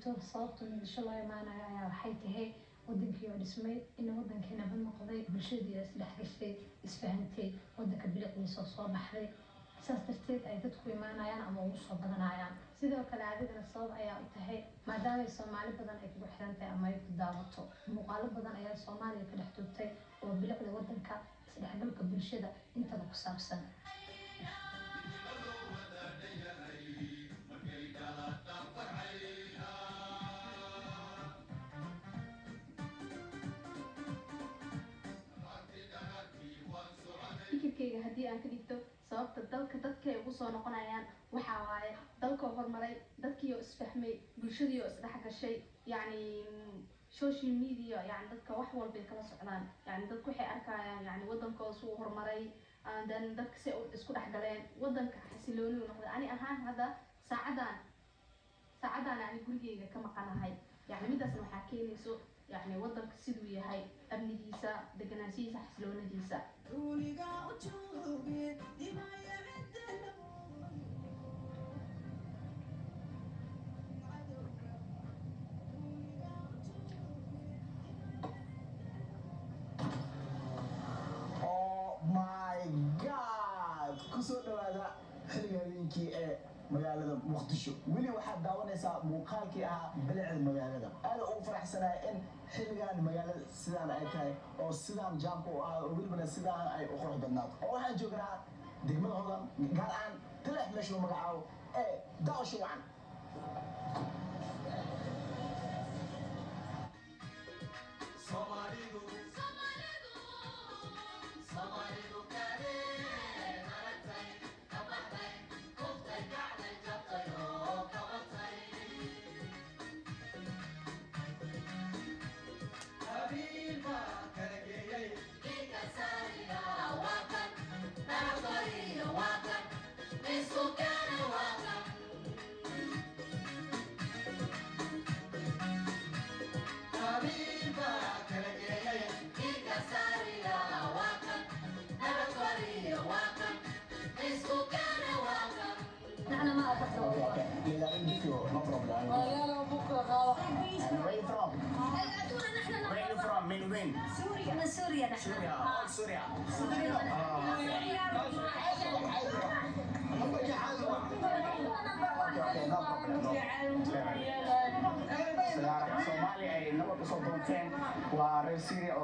jirto sababta muqdisho loo imaanayo ayaa waxay tahay wadankii oo dhismay in wadankeena nabad noqday bulshadii isdhex gashay isfahantay wadanka bilicdiisa soo baxday saas darteed ay dadku imaanayaan ama ugu soo badanayaan sidoo kale adigana sabab ayaa u tahay maadaama Soomaali badan ay ku xirantahay ama ay ku daawato muuqaalo badan ayaa Soomaaliya ka dhex tuurtay oo bilicda wadanka isdhexgalka bulshada inta ku saabsan fikirkayga haddii aan ka dhigto sababta dalka dadka ay ugu soo noqonayaan waxa waaye dalka horumaray dadkii oo isfahmay bulshadii oo isdhex gashay yani social media yani dadka wax walba kala socdaan yani dadku waxay arkayaan yani wadankooda soo horumaray dan dadka si isku dhex galeen wadanka xasilooni u noqday ani ahaan hadda saacadan ani gurigeyga ka maqanahay yani midaasna waxa keenayso يعني وضعك سيدو يهاي أبني جيسا دقنا سيسا حسلونا جيسا Oh my God كسر هذا خلينا magaalada Muqdisho wali waxa daawanaysaa muuqaalkii ah bilicda magaalada aad u faraxsanahay in xilligan magaalada sidaan ay tahay oo sidaan jaamku ah oo waliba sidaan ay u qurux badnaato oo waxaan joognaa degmada hodan gaar ahaan talax meesha magacaabo ee daawasho wacan Soomaalidu أنا ما أفكر. لا no problem. يلا بكرة غلط. Where you from? Where you from? من وين؟ سوريا. من سوريا نحن. سوريا. Soomaali ay nabad u soo doonteen waa reer Syria